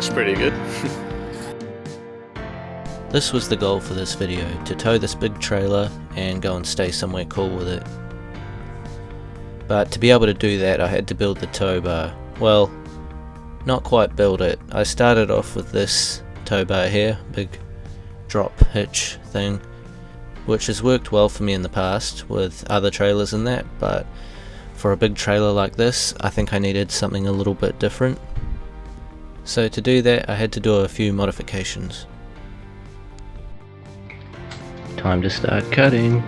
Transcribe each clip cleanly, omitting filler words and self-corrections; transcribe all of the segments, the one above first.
looks pretty good. This was the goal for this video, to tow this big trailer and go and stay somewhere cool with it. But to be able to do that I had to build the tow bar. Well, not quite build it. I started off with this tow bar here, big drop hitch thing, which has worked well for me in the past with other trailers and that, but for a big trailer like this I think I needed something a little bit different. So to do that I had to do a few modifications. Time to start cutting.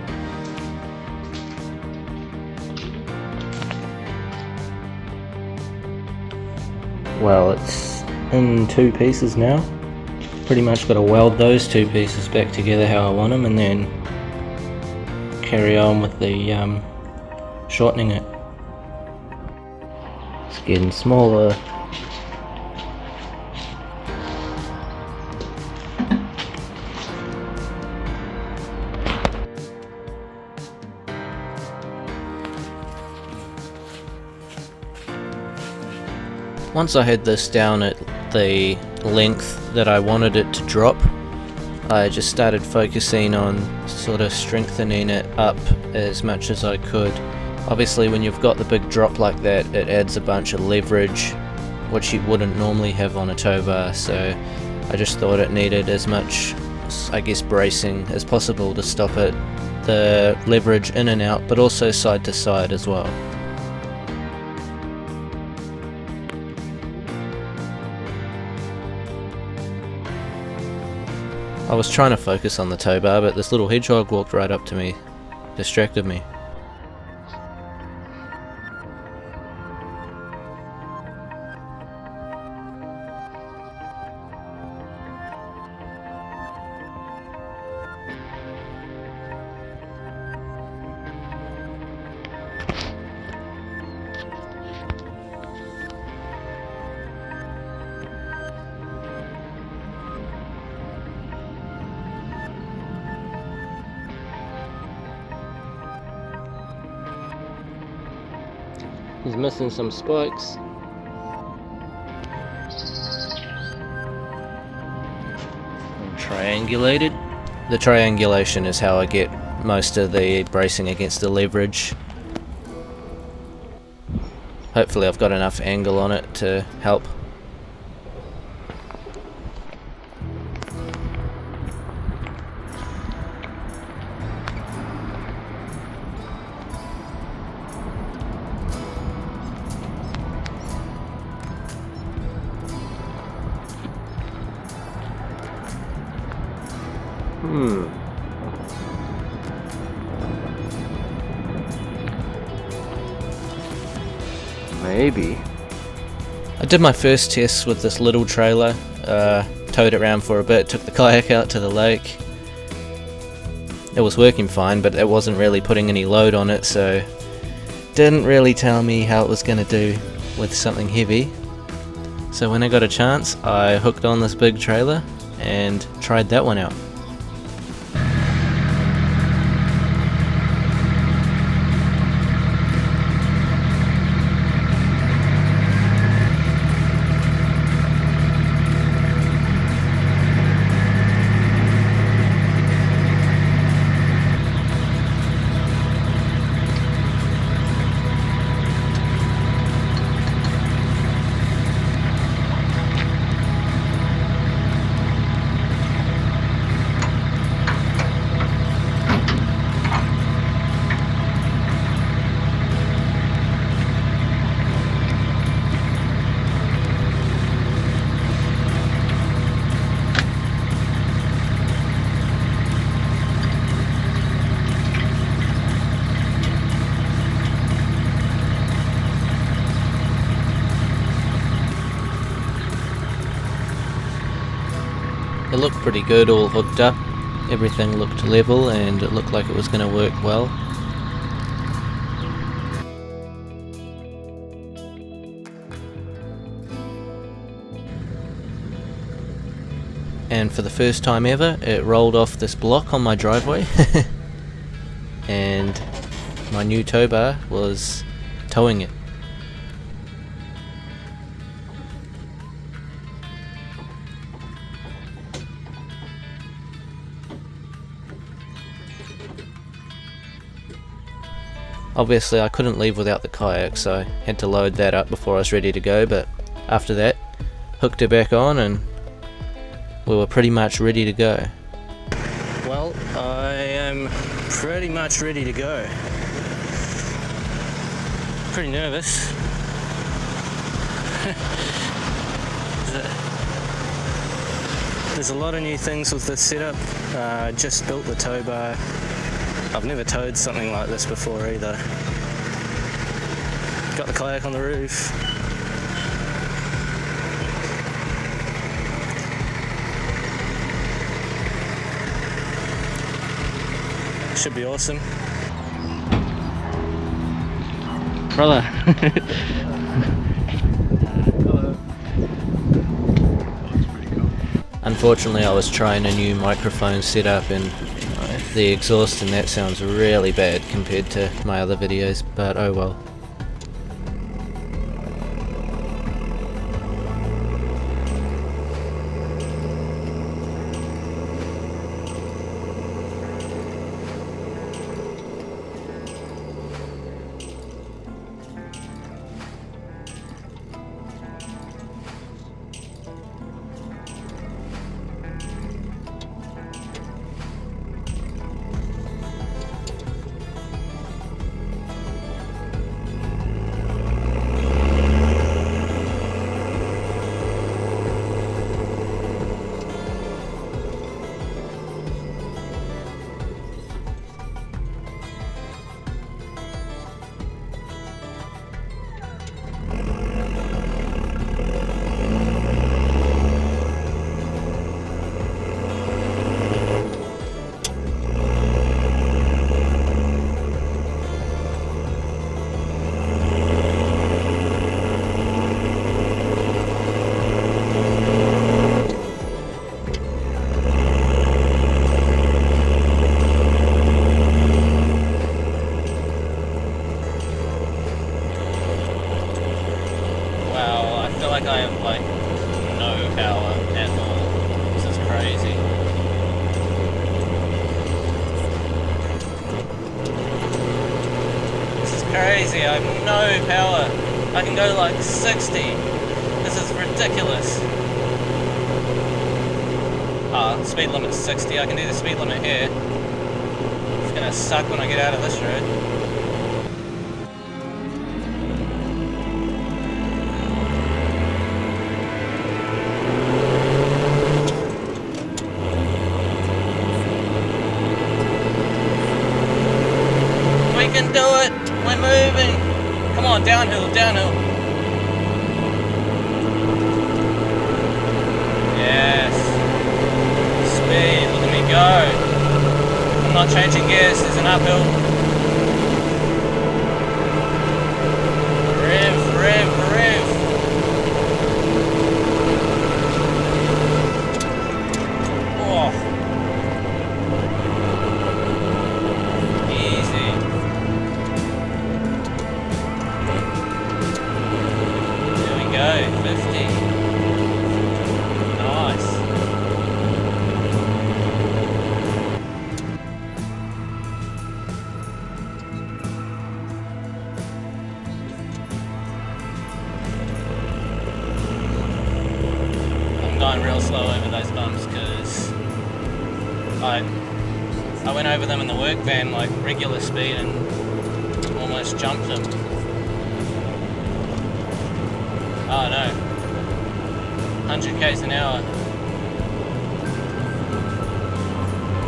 Well, it's in two pieces now. Pretty much got to weld those two pieces back together how I want them and then carry on with the shortening it. It's getting smaller. Once I had this down at the length that I wanted it to drop, I just started focusing on sort of strengthening it up as much as I could. Obviously when you've got the big drop like that, it adds a bunch of leverage which you wouldn't normally have on a tow bar, so I just thought it needed as much, I guess, bracing as possible to stop it, the leverage in and out, but also side to side as well. I was trying to focus on the tow bar, but this little hedgehog walked right up to me, distracted me. He's missing some spikes. Triangulated. The triangulation is how I get most of the bracing against the leverage. Hopefully I've got enough angle on it to help. Maybe. I did my first test with this little trailer, towed it around for a bit, took the kayak out to the lake. It was working fine, but it wasn't really putting any load on it, so didn't really tell me how it was going to do with something heavy. So when I got a chance, I hooked on this big trailer and tried that one out. It looked pretty good, all hooked up. Everything looked level and it looked like it was going to work well. And for the first time ever, it rolled off this block on my driveway and my new tow bar was towing it. Obviously I couldn't leave without the kayak, so I had to load that up before I was ready to go, but after that, hooked her back on and we were pretty much ready to go. Well, I am pretty much ready to go. Pretty nervous. There's a lot of new things with this setup. I just built the tow bar. I've never towed something like this before either. Got the kayak on the roof. Should be awesome. Brother. Hello. Unfortunately I was trying a new microphone setup and the exhaust in that sounds really bad compared to my other videos, but oh well. like I have like no power at all. This is crazy. This is crazy. I have no power. I can go like 60. This is ridiculous. Speed limit's 60. I can do the speed limit here. It's gonna suck when I get out of this road. We can do it! We're moving! Come on, downhill, downhill! Yes! Speed, look at me go! I'm not changing gears, there's an uphill. Rev, rev, rev! Going real slow over those bumps because I went over them in the work van like regular speed and almost jumped them. Oh no, 100 k's an hour.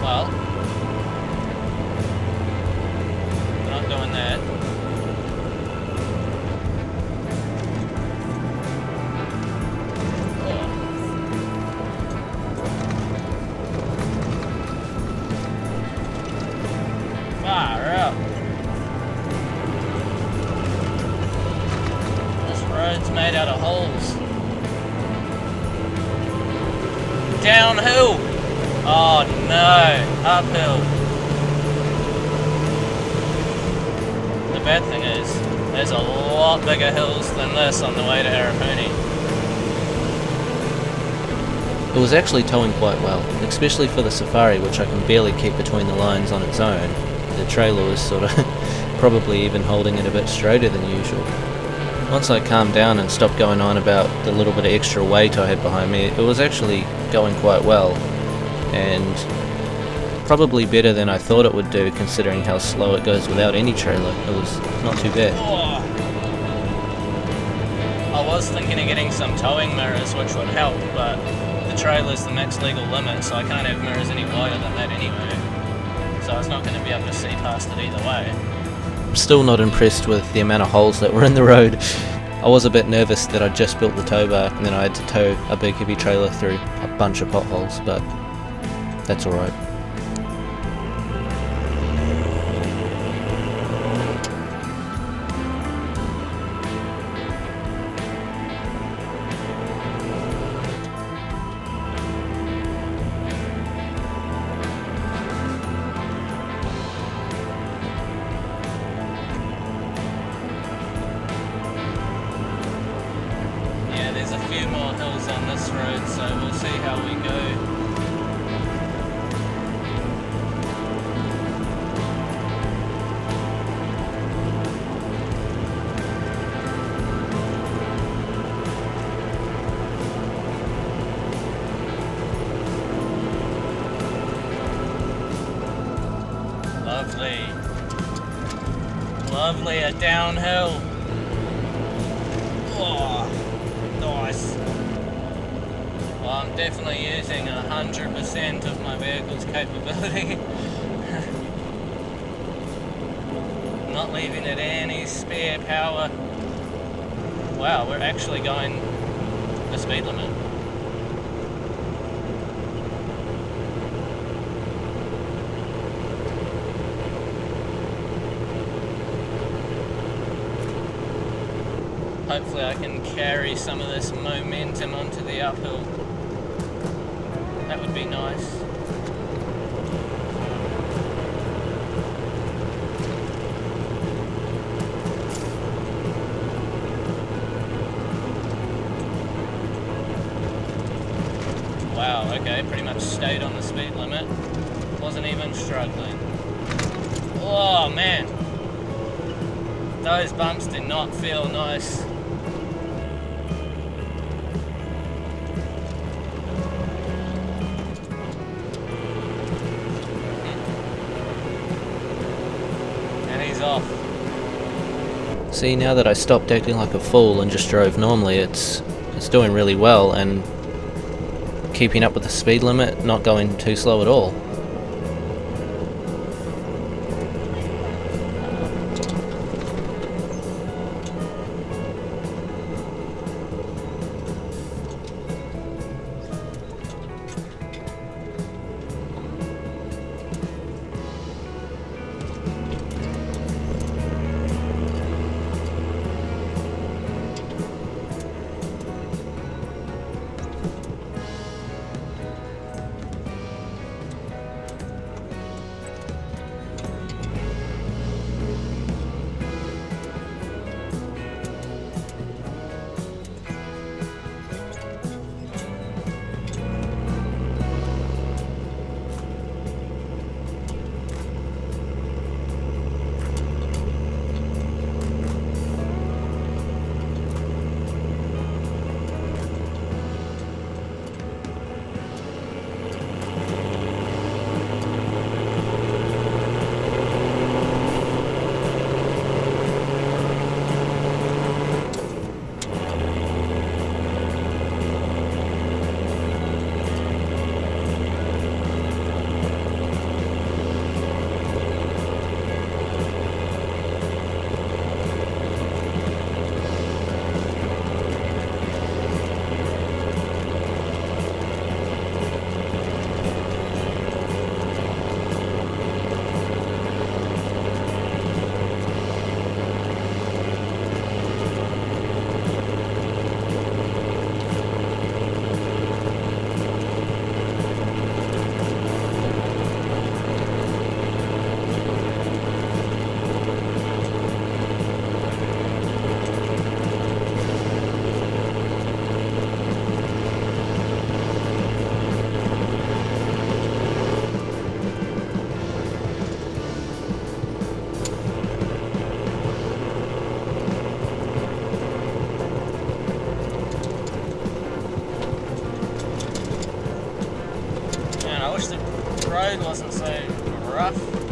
Well, we're not doing that. Far out. This road's made out of holes. Downhill. Oh no, uphill. The bad thing is, there's a lot bigger hills than this on the way to Arapuni. It was actually towing quite well, especially for the Safari, which I can barely keep between the lines on its own. the trailer was sort of probably even holding it a bit straighter than usual. Once I calmed down and stopped going on about the little bit of extra weight I had behind me, it was actually going quite well, and probably better than I thought it would do considering how slow it goes without any trailer. It was not too bad. Oh. I was thinking of getting some towing mirrors which would help, but the trailer's the max legal limit, so I can't have mirrors any wider than that anyway. So I was not going to be able to see past it either way. I'm still not impressed with the amount of holes that were in the road. I was a bit nervous that I'd just built the tow bar and then I had to tow a big heavy trailer through a bunch of potholes, but that's alright. There's a few more hills on this road, so we'll see how we go. Lovely. Lovely, a downhill. Oh. Nice. Well, I'm definitely using 100% of my vehicle's capability. Not leaving it any spare power. Wow, we're actually going the speed limit. Hopefully I can carry some of this momentum onto the uphill. That would be nice. Wow, okay, pretty much stayed on the speed limit. Wasn't even struggling. Oh man, those bumps did not feel nice. Off. See, now that I stopped acting like a fool and just drove normally, it's doing really well and keeping up with the speed limit, not going too slow at all. road wasn't so rough.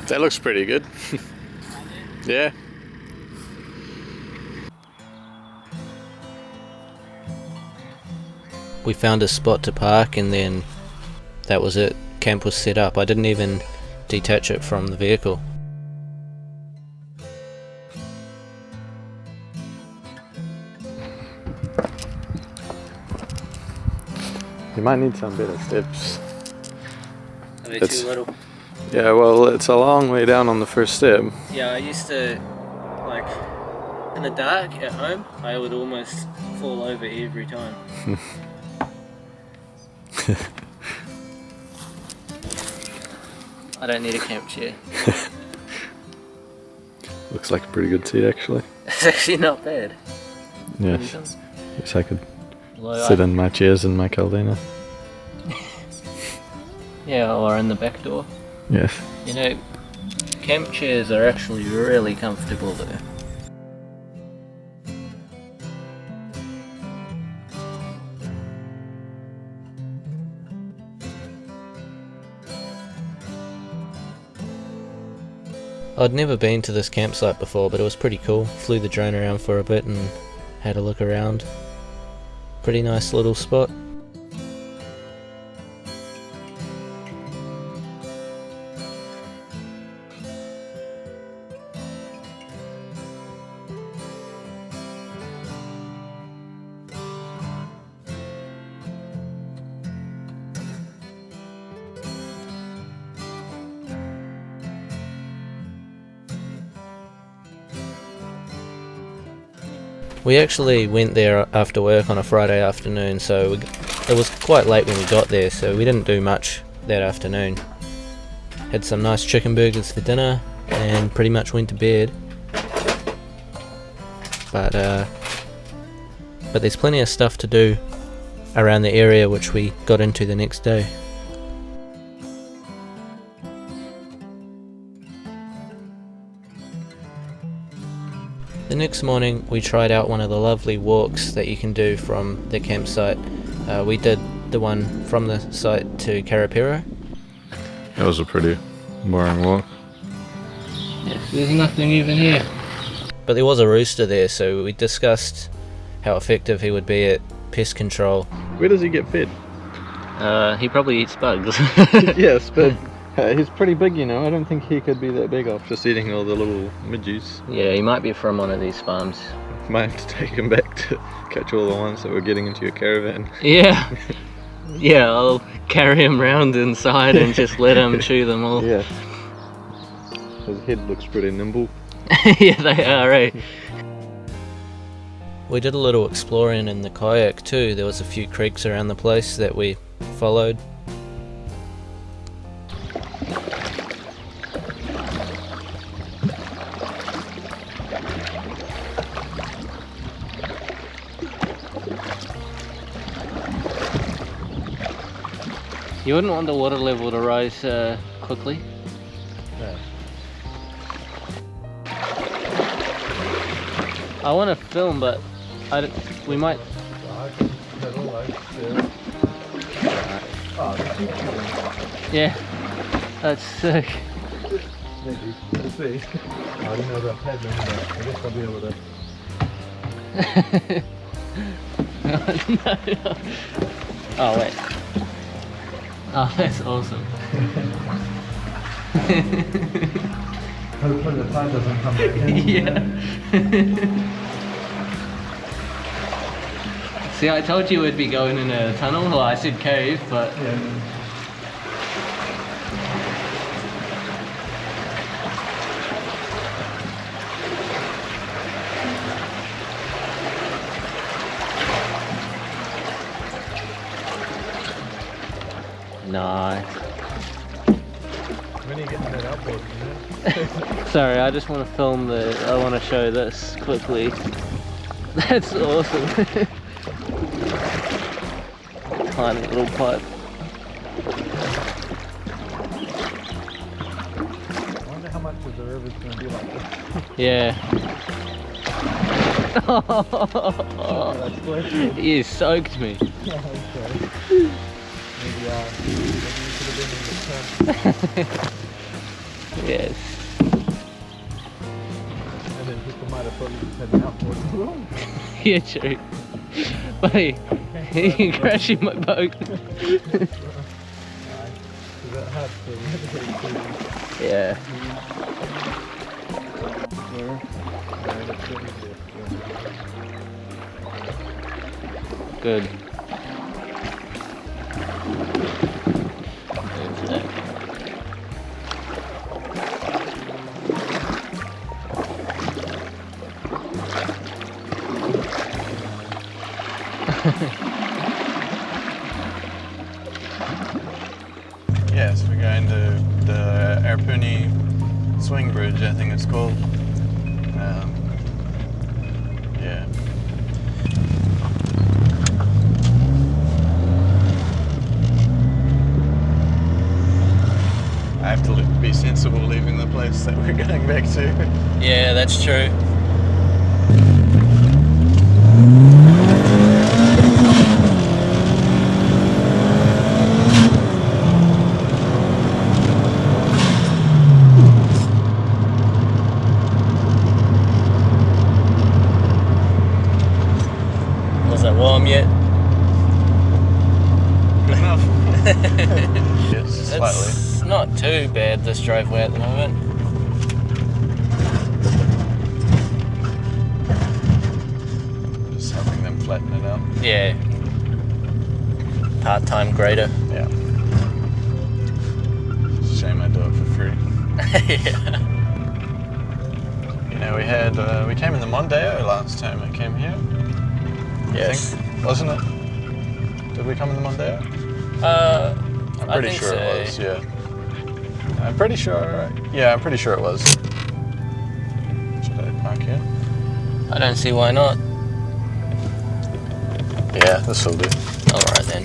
That looks pretty good. Yeah. We found a spot to park and then that was it. Camp was set up. I didn't even detach it from the vehicle. You might need some better steps. Are they It's- too little? Yeah, well, it's a long way down on the first step. Yeah, I used to, like, in the dark at home, I would almost fall over every time. I don't need a camp chair. Looks like a pretty good seat, actually. It's actually not bad. Yes. Yes, I could Although sit in my chairs in my Caldina. Yeah, or in the back door. Yes. You know, camp chairs are actually really comfortable though. I'd never been to this campsite before, but it was pretty cool. Flew the drone around for a bit and had a look around. Pretty nice little spot. We actually went there after work on a Friday afternoon, so it was quite late when we got there, so we didn't do much that afternoon. Had some nice chicken burgers for dinner and pretty much went to bed. But there's plenty of stuff to do around the area which we got into the next day. The next morning we tried out one of the lovely walks that you can do from the campsite We did the one from the site to Carapiro. It was a pretty boring walk. Yes, there's nothing even here. But there was a rooster there, so we discussed how effective he would be at pest control. Where does he get fed? He probably eats bugs. Yes, but he's pretty big, you know. I don't think he could be that big off just eating all the little midges. Yeah, he might be from one of these farms. Might have to take him back to catch all the ones that were getting into your caravan. Yeah. Yeah, I'll carry him round inside and just let him chew them all. Yeah. His head looks pretty nimble. Yeah, they are, right? We did a little exploring in the kayak too. There was a few creeks around the place that we followed. You wouldn't want the water level to rise quickly. No. I want to film, but we might. Yeah, that's sick. Maybe. We'll see. I don't know about paddling, but I guess I'll be able to. No. Oh wait. Oh, that's awesome. Hopefully the tide doesn't come back in. Yeah. See, I told you we'd be going in a tunnel. Well, I said cave, but Yeah. nice. When are you getting that outboard, Sorry, I just want to film I want to show this quickly. That's awesome. Tiny little pipe. I wonder how much of the river's going to be like this. Yeah. That's glacial. You soaked me. Okay. Maybe you should have been in the tent. Yes. And then people might have thought you just had an outboard as well. Yeah, true. Buddy, you can crash in my boat. Is that hard to Yeah. Good. Yes, we're going to the Arpuni Swing Bridge, I think it's called. Yeah. I have to be sensible leaving the place that we're going back to. Yeah, that's true. Was that warm yet? Good enough. Yes, slightly. It's not too bad, this driveway at the moment. Just helping them flatten it out. Yeah. Part-time grader. Yeah. Shame I do it for free. Yeah. You know, we came in the Mondeo last time I came here. Yes. I think, wasn't it? Did we come in the Mondeo? I'm I pretty think sure so. it was, yeah. I'm pretty sure, yeah, I'm pretty sure it was. Should I park here? I don't see why not. Yeah, this will do. Alright then.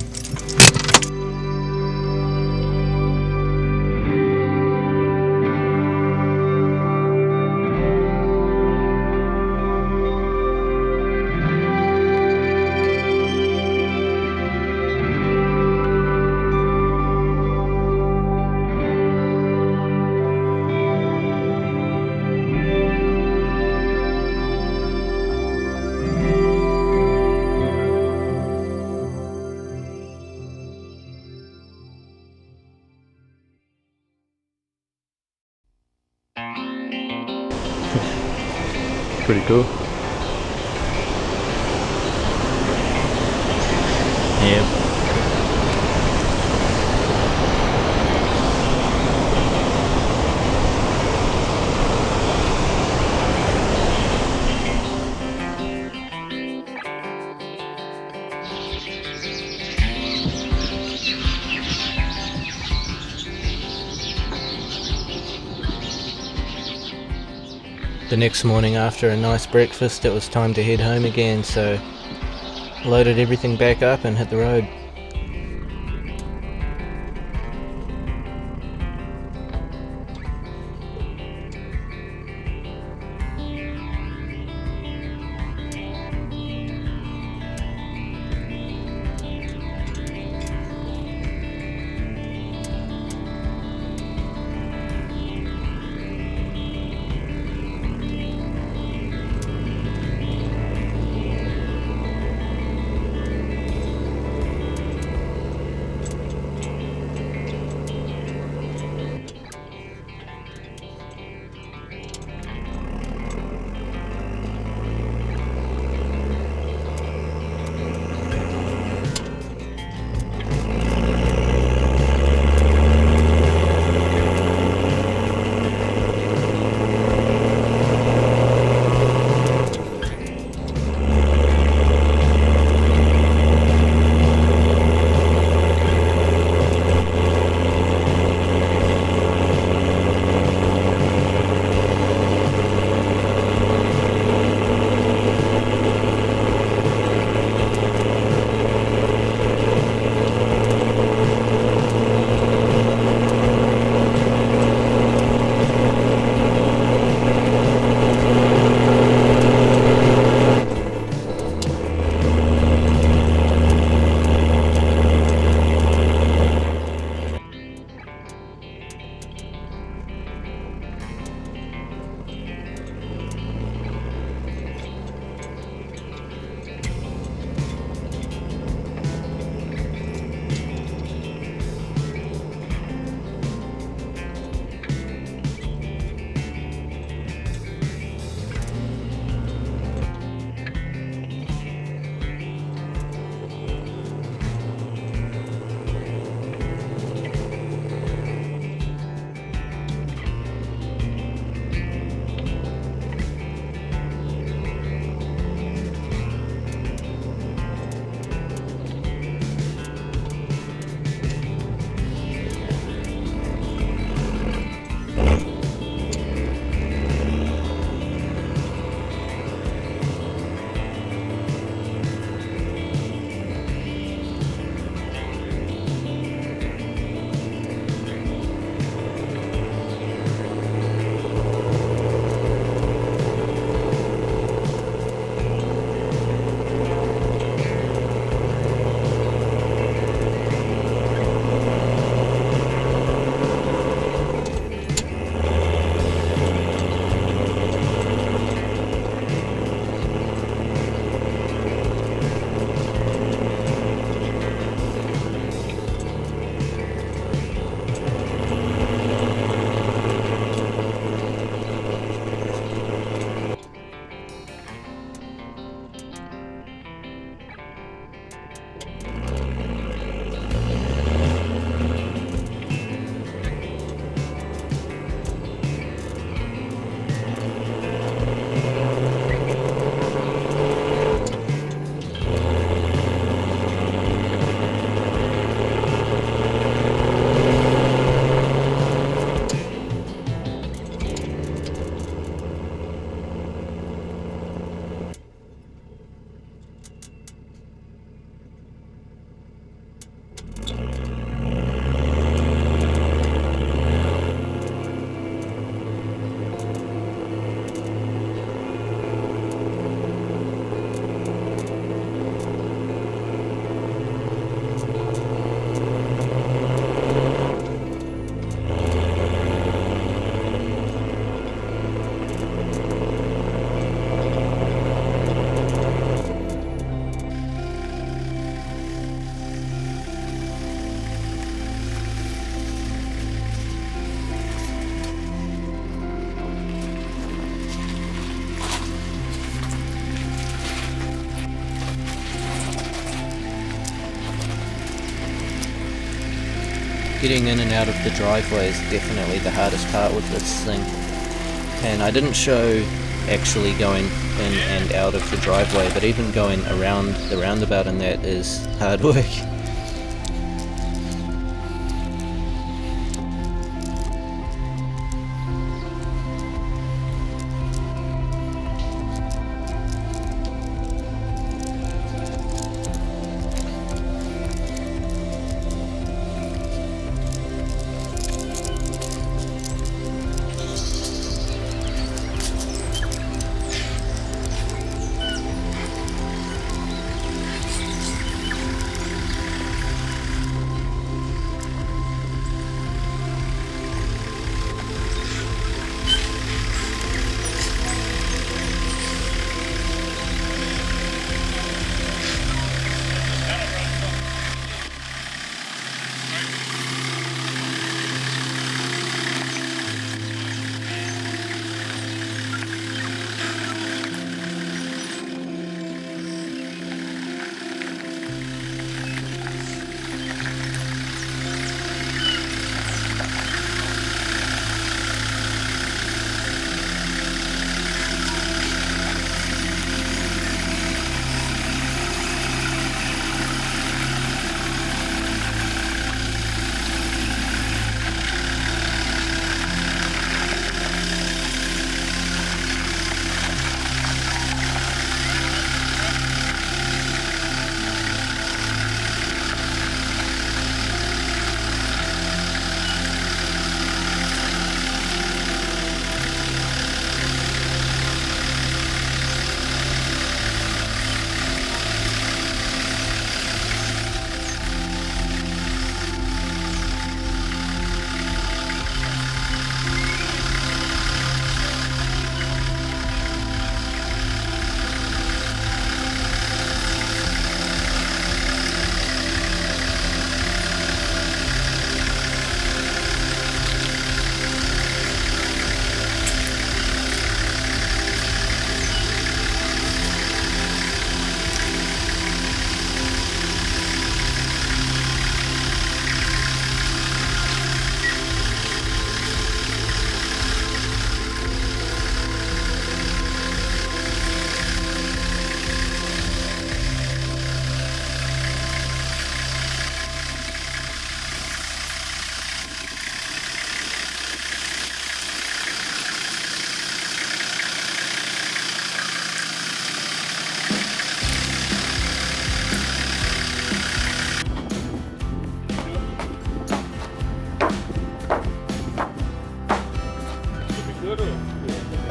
pretty cool. Yeah. The next morning after a nice breakfast it was time to head home again, so loaded everything back up and hit the road. Getting in and out of the driveway is definitely the hardest part with this thing. And I didn't show actually going in and out of the driveway, but even going around the roundabout and that is hard work.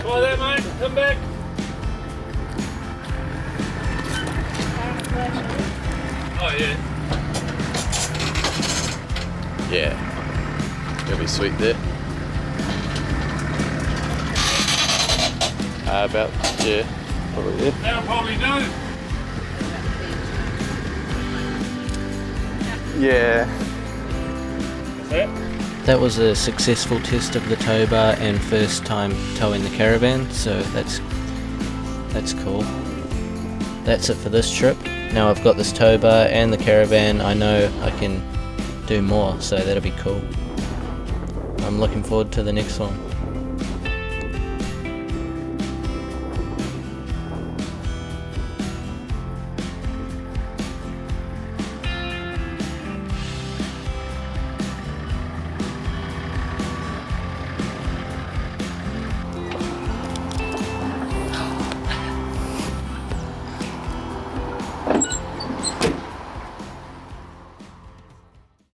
Try that, mate. Come back. Oh, yeah. Yeah. It'll be sweet there. About, yeah, probably there. That'll probably do. Yeah. That's it. That was a successful test of the Towbar and first time towing the caravan, so that's cool. That's it for this trip. Now I've got this Towbar and the caravan, I know I can do more, so that'll be cool. I'm looking forward to the next one.